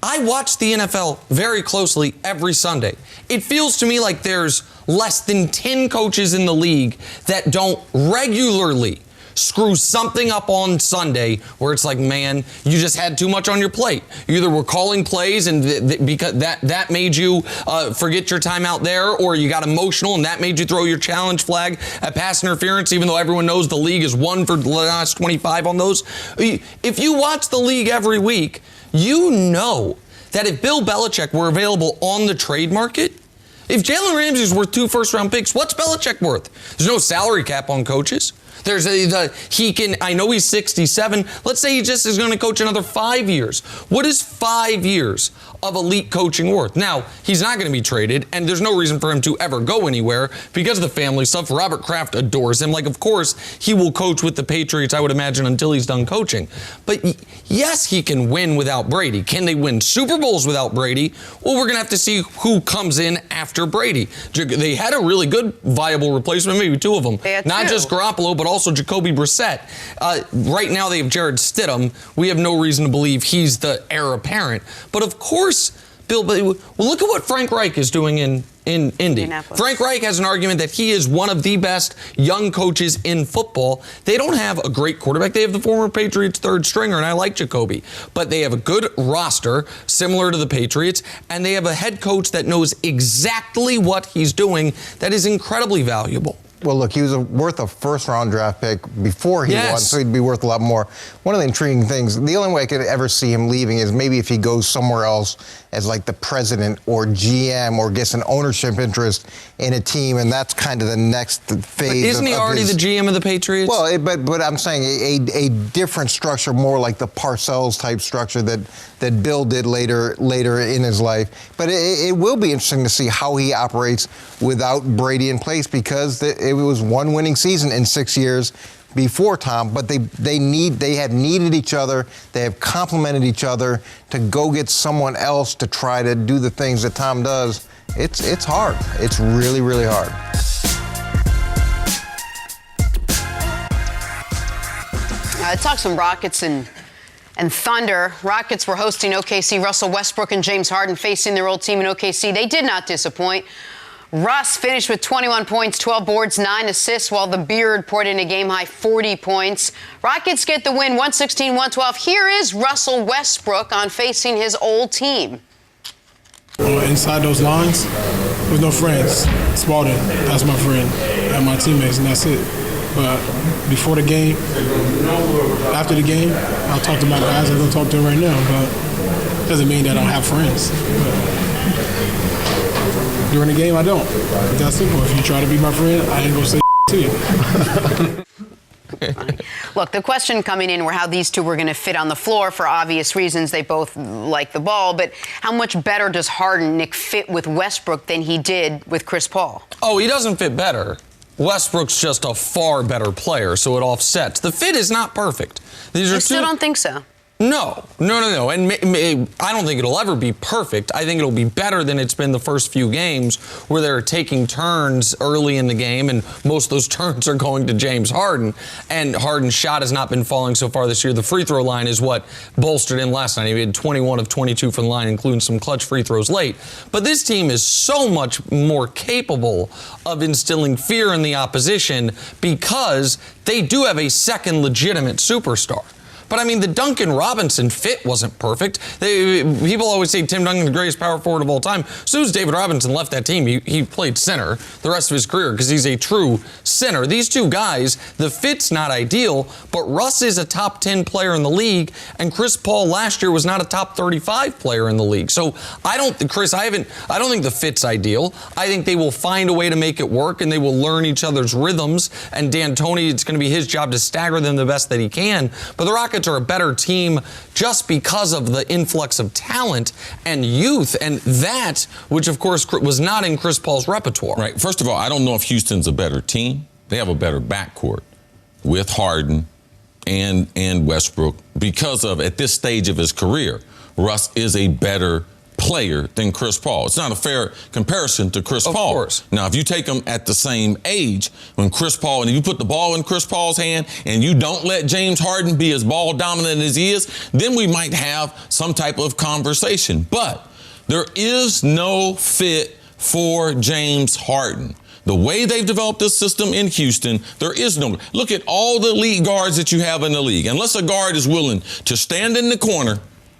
I watch the NFL very closely every Sunday. It feels to me like there's less than 10 coaches in the league that don't regularly screw something up on Sunday where it's like, man, you just had too much on your plate. You either were calling plays and because that made you forget your timeout there, or you got emotional and that made you throw your challenge flag at pass interference, even though everyone knows the league is 1 for the last 25 on those. If you watch the league every week, you know that if Bill Belichick were available on the trade market, if Jalen Ramsey's worth 2 first-round picks, what's Belichick worth? There's no salary cap on coaches. I know he's 67. Let's say he just is going to coach another 5 years. What is 5 years of elite coaching worth? Now, he's not going to be traded, and there's no reason for him to ever go anywhere because of the family stuff. Robert Kraft adores him. Like, of course, he will coach with the Patriots, I would imagine, until he's done coaching. But yes, he can win without Brady. Can they win Super Bowls without Brady? Well, we're going to have to see who comes in after Brady. They had a really good, viable replacement, maybe 2 of them. Not just Garoppolo, but also Jacoby Brissett. Right now they have Jared Stidham. We have no reason to believe he's the heir apparent. But of course, Bill, well, look at what Frank Reich is doing in Indy. Frank Reich has an argument that he is one of the best young coaches in football. They don't have a great quarterback. They have the former Patriots third stringer, and I like Jacoby. But they have a good roster, similar to the Patriots, and they have a head coach that knows exactly what he's doing that is incredibly valuable. Well, look, he was worth a first-round draft pick before he won, so he'd be worth a lot more. One of the intriguing things, the only way I could ever see him leaving is maybe if he goes somewhere else as like the president or GM or gets an ownership interest in a team, and that's kind of the next phase. But isn't he already the GM of the Patriots? Well, but I'm saying a different structure, more like the Parcells type structure that Bill did later in his life. But it will be interesting to see how he operates without Brady in place, because it was one winning season in 6 years before Tom, but they have needed each other. They have complemented each other. To go get someone else to try to do the things that Tom does, it's hard. It's really, really hard. Let's talk some Rockets and Thunder. Rockets were hosting OKC. Russell Westbrook and James Harden facing their old team in OKC. They did not disappoint. Russ finished with 21 points, 12 boards, 9 assists, while the Beard poured in a game-high 40 points. Rockets get the win, 116-112. Here is Russell Westbrook on facing his old team. Inside those lines, there's no friends. Spalding, that's my friend, and my teammates, and that's it. But before the game, after the game, I'll talk to my guys. I don't talk to them right now, but it doesn't mean that I don't have friends. During the game, I don't. It's that simple. If you try to be my friend, I ain't gonna say to you. Look, the question coming in were how these two were going to fit on the floor for obvious reasons. They both like the ball, but how much better does Harden, Nick, fit with Westbrook than he did with Chris Paul? Oh, he doesn't fit better. Westbrook's just a far better player, so it offsets. The fit is not perfect. I still don't think so. No. And I don't think it'll ever be perfect. I think it'll be better than it's been the first few games where they're taking turns early in the game, and most of those turns are going to James Harden. And Harden's shot has not been falling so far this year. The free throw line is what bolstered him last night. He had 21 of 22 from the line, including some clutch free throws late. But this team is so much more capable of instilling fear in the opposition because they do have a second legitimate superstar. But, I mean, the Duncan Robinson fit wasn't perfect. People always say Tim Duncan, the greatest power forward of all time. As soon as David Robinson left that team, he played center the rest of his career because he's a true center. These two guys, the fit's not ideal, but Russ is a top 10 player in the league, and Chris Paul last year was not a top 35 player in the league. So I don't think the fit's ideal. I think they will find a way to make it work, and they will learn each other's rhythms. And D'Antoni, it's going to be his job to stagger them the best that he can. But the Rockets are a better team just because of the influx of talent and youth, and that, which of course was not in Chris Paul's repertoire. Right. First of all, I don't know if Houston's a better team. They have a better backcourt with Harden and Westbrook because of, at this stage of his career, Russ is a better player than Chris Paul. It's not a fair comparison to Chris Paul. Of course. Now, if you take them at the same age, when Chris Paul, and you put the ball in Chris Paul's hand and you don't let James Harden be as ball dominant as he is, then we might have some type of conversation. But there is no fit for James Harden. The way they've developed this system in Houston, there is no. Look at all the elite guards that you have in the league. Unless a guard is willing to stand in the corner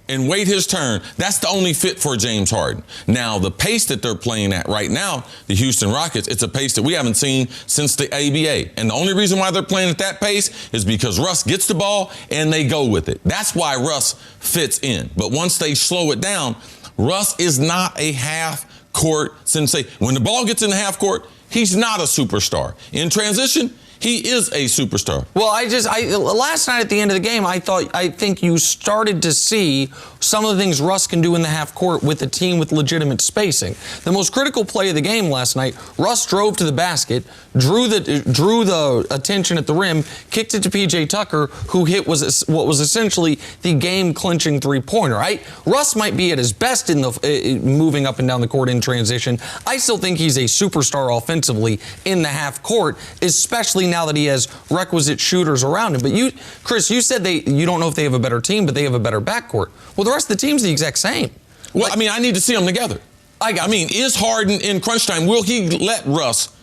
and wait his turn, that's the only fit for James Harden. Now, the pace that they're playing at right now, the Houston Rockets, it's a pace that we haven't seen since the ABA. And the only reason why they're playing at that pace is because Russ gets the ball and they go with it. That's why Russ fits in. But once they slow it down, Russ is not a half-court sensation. When the ball gets in the half-court, he's not a superstar. In transition, he is a superstar. Well, last night at the end of the game, I think you started to see some of the things Russ can do in the half court with a team with legitimate spacing. The most critical play of the game last night, Russ drove to the basket, drew the attention at the rim, kicked it to PJ Tucker, who hit what was essentially the game-clinching three-pointer. Russ might be at his best in the moving up and down the court in transition. I still think he's a superstar offensively in the half court, especially now that he has requisite shooters around him. But Chris, you said you don't know if they have a better team, but they have a better backcourt. Well, the rest of the team's the exact same. Well, I need to see them together. Is Harden in crunch time? Will he let Russ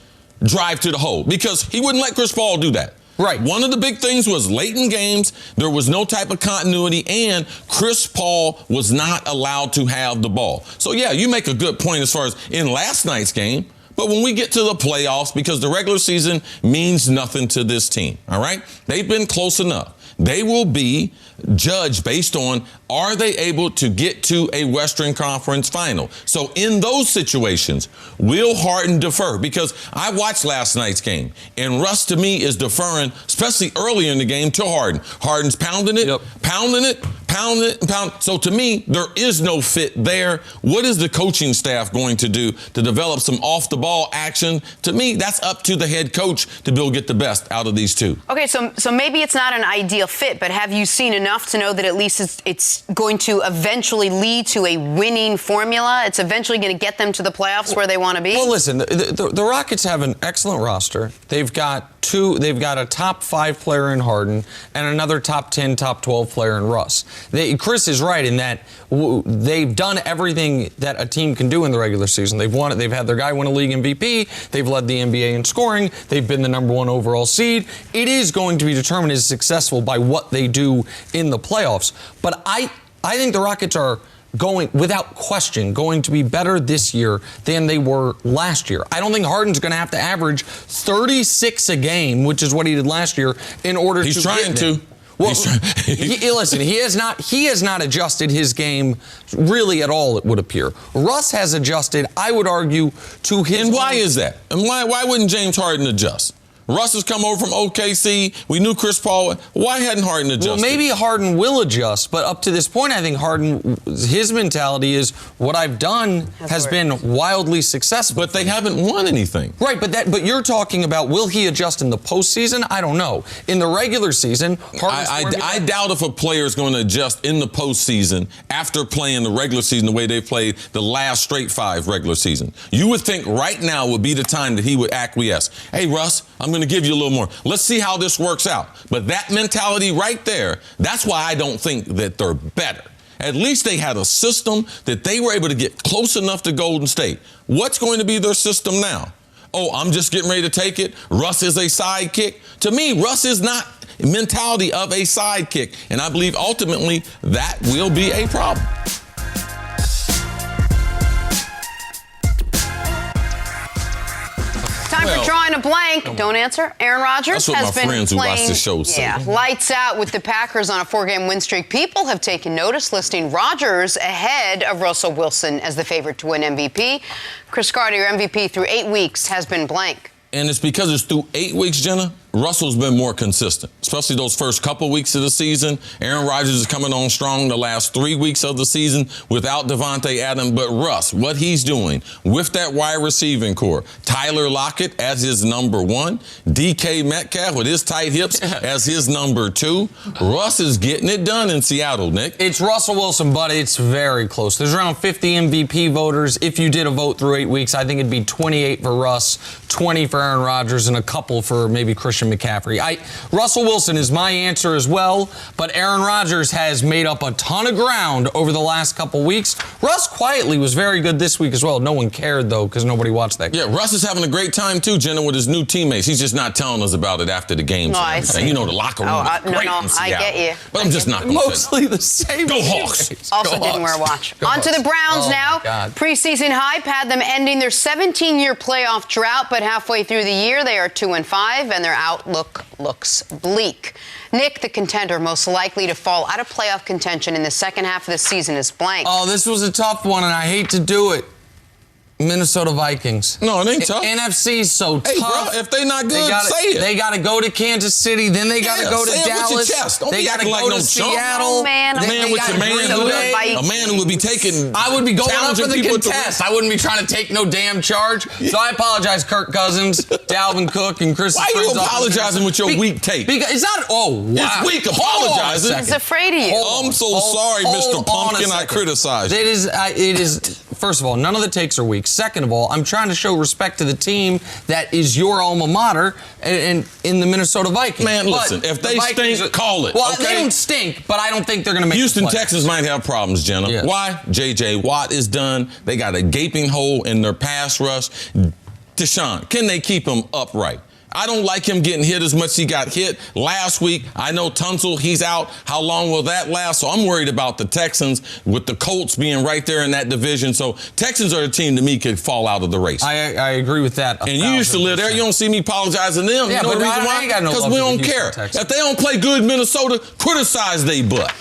drive to the hole? Because he wouldn't let Chris Paul do that. Right. One of the big things was late in games, there was no type of continuity, and Chris Paul was not allowed to have the ball. So, yeah, you make a good point as far as in last night's game. But when we get to the playoffs, because the regular season means nothing to this team, all right? They've been close enough. They will be judged based on, are they able to get to a Western Conference final? So in those situations, will Harden defer? Because I watched last night's game, and Russ, to me, is deferring, especially early in the game, to Harden. Harden's pounding it, pounding it. So to me, there is no fit there. What is the coaching staff going to do to develop some off-the-ball action? To me, that's up to the head coach to be able to get the best out of these two. Okay, so maybe it's not an ideal fit, but have you seen enough to know that at least it's going to eventually lead to a winning formula? It's eventually going to get them to the playoffs where they want to be? Well, listen, the Rockets have an excellent roster. They've got a top 5 player in Harden and another top 10, top 12 player in Russ. Chris is right in that they've done everything that a team can do in the regular season. They've won it. They've had their guy win a league MVP. They've led the NBA in scoring. They've been the number 1 overall seed. It is going to be determined as successful by what they do in the playoffs. But I think the Rockets are without question, going to be better this year than they were last year. I don't think Harden's going to have to average 36 a game, which is what he did last year, in order He's trying to. Well, listen, he has not adjusted his game really at all, it would appear. Russ has adjusted, I would argue, to his. And why is that? And why wouldn't James Harden adjust? Russ has come over from OKC. We knew Chris Paul. Why hadn't Harden adjusted? Well, maybe Harden will adjust, but up to this point, I think Harden, his mentality is what I've done has been wildly successful. But they haven't won anything. Right, but you're talking about, will he adjust in the postseason? I don't know. In the regular season, I doubt if a player is going to adjust in the postseason after playing the regular season the way they played the last straight 5 regular season. You would think right now would be the time that he would acquiesce. Hey, Russ, I'm going to give you a little more. Let's see how this works out. But that mentality right there, that's why I don't think that they're better. At least they had a system that they were able to get close enough to Golden State. What's going to be their system now? Oh, I'm just getting ready to take it. Russ is a sidekick. To me, Russ is not mentality of a sidekick. And I believe ultimately that will be a problem. Time for drawing a blank. Don't answer. Aaron Rodgers That's what has my been friends playing, who watch the show say. lights out with the Packers on a 4-game win streak. People have taken notice, listing Rodgers ahead of Russell Wilson as the favorite to win MVP. Chris Carter, your MVP through 8 weeks has been blank. And it's because it's through 8 weeks, Jenna. Russell's been more consistent, especially those first couple weeks of the season. Aaron Rodgers is coming on strong the last 3 weeks of the season without Devontae Adams. But Russ, what he's doing with that wide receiving core, Tyler Lockett as his number 1, DK Metcalf with his tight hips as his number 2. Russ is getting it done in Seattle, Nick. It's Russell Wilson, but it's very close. There's around 50 MVP voters. If you did a vote through 8 weeks, I think it'd be 28 for Russ, 20 for Aaron Rodgers, and a couple for maybe Christian Christian McCaffrey. Russell Wilson is my answer as well, but Aaron Rodgers has made up a ton of ground over the last couple weeks. Russ quietly was very good this week as well. No one cared, though, because nobody watched that game. Yeah, Russ is having a great time, too, Jenna, with his new teammates. He's just not telling us about it after the games. No, and everything. You know, the locker room is great in Seattle. I get you. But I'm just not going to Mostly the same. Go Hawks. Also didn't wear a watch. On to the Browns now. Preseason hype had them ending their 17-year playoff drought, but halfway through the year, they are 2-5, and their outlook looks bleak. Nick, the contender most likely to fall out of playoff contention in the second half of the season, is blank. Oh, this was a tough one, and I hate to do it. Minnesota Vikings. No, it ain't tough. NFC's so tough. Hey, bro, if they not good, say it. They got to go to Kansas City, then they got to go to Dallas. With your chest. Don't they got to like go no to Seattle. Oh, man. A man who would be taking. I would be going up for the people contest. I wouldn't be trying to take no damn charge. So I apologize, Kirk Cousins, Dalvin Cook, and Chris. Why are you apologizing with your weak take? Because it's not. Oh, wow. It's weak apologizing. He's afraid of you. I'm so sorry, Mr. Pumpkin. I criticized you. It is. First of all, none of the takes are weak. Second of all, I'm trying to show respect to the team that is your alma mater in the Minnesota Vikings. Man, listen, if they stink, call it. Well, okay? they don't stink, but I don't think they're going to make Houston the playoffs. Texans might have problems, Jenna. Yes. Why? J.J. Watt is done. They got a gaping hole in their pass rush. DeSean, can they keep him upright? I don't like him getting hit as much as he got hit last week. I know Tunsil, he's out. How long will that last? So I'm worried about the Texans with the Colts being right there in that division. So Texans are a team to me could fall out of the race. I agree with that. And you used to live there. You don't see me apologizing to them. Yeah, you know but the reason why? Because we don't care. If they don't play good Minnesota, criticize they butt.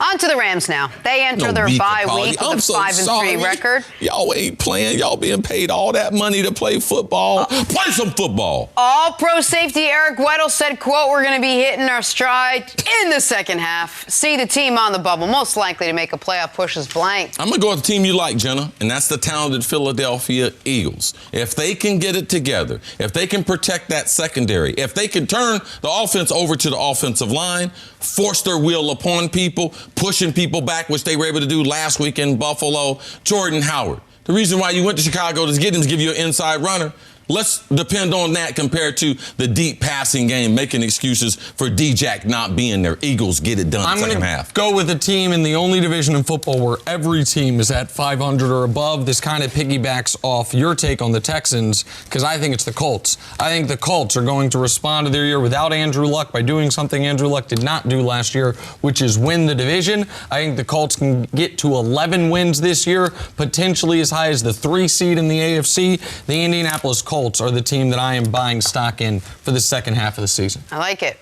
On to the Rams now. They enter their bye week with a 5-3 record. Y'all ain't playing. Y'all being paid all that money to play football. Play some football. All-pro safety Eric Weddle said, quote, "We're going to be hitting our stride in the second half." See the team on the bubble, most likely to make a playoff push, is blank. I'm going to go with the team you like, Jenna, and that's the talented Philadelphia Eagles. If they can get it together, if they can protect that secondary, if they can turn the offense over to the offensive line, force their will upon people, pushing people back, which they were able to do last week in Buffalo. Jordan Howard. The reason why you went to Chicago is get him to give you an inside runner. Let's depend on that compared to the deep passing game, making excuses for D-Jack not being there. Eagles get it done second half. I'm going to go with a team in the only division in football where every team is at 500 or above. This kind of piggybacks off your take on the Texans because I think it's the Colts. I think the Colts are going to respond to their year without Andrew Luck by doing something Andrew Luck did not do last year, which is win the division. I think the Colts can get to 11 wins this year, potentially as high as the 3 seed in the AFC. The Indianapolis Colts are the team that I am buying stock in for the second half of the season. I like it.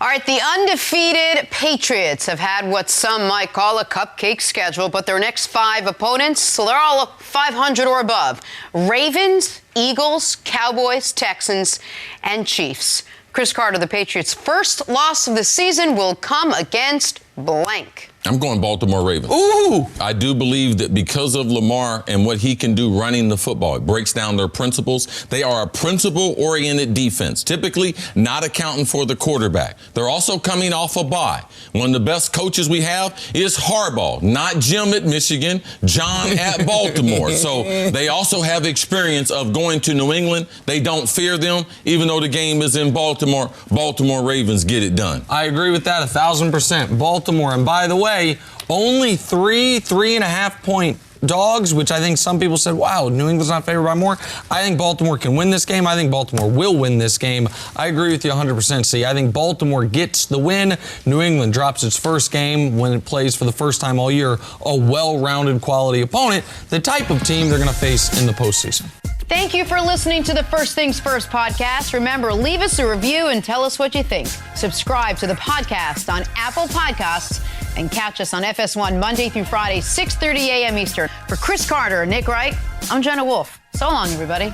All right, the undefeated Patriots have had what some might call a cupcake schedule, but their next 5 opponents, so they're all 500 or above. Ravens, Eagles, Cowboys, Texans, and Chiefs. Cris Carter, the Patriots' first loss of the season will come against blank. I'm going Baltimore Ravens. Ooh! I do believe that because of Lamar and what he can do running the football, it breaks down their principles. They are a principle-oriented defense, typically not accounting for the quarterback. They're also coming off a bye. One of the best coaches we have is Harbaugh, not Jim at Michigan, John at Baltimore. So they also have experience of going to New England. They don't fear them, even though the game is in Baltimore. Baltimore Ravens get it done. I agree with that 1,000%. Baltimore, and by the way, only 3.5 point dogs, which I think some people said, wow, New England's not favored by more. I think Baltimore can win this game. I think Baltimore will win this game. I agree with you 100%. See, I think Baltimore gets the win. New England drops its first game when it plays for the first time all year a well-rounded quality opponent, the type of team they're going to face in the postseason. Thank you for listening to the First Things First podcast. Remember, leave us a review and tell us what you think. Subscribe to the podcast on Apple Podcasts and catch us on FS1 Monday through Friday, 6:30 a.m. Eastern. For Cris Carter and Nick Wright, I'm Jenna Wolfe. So long, everybody.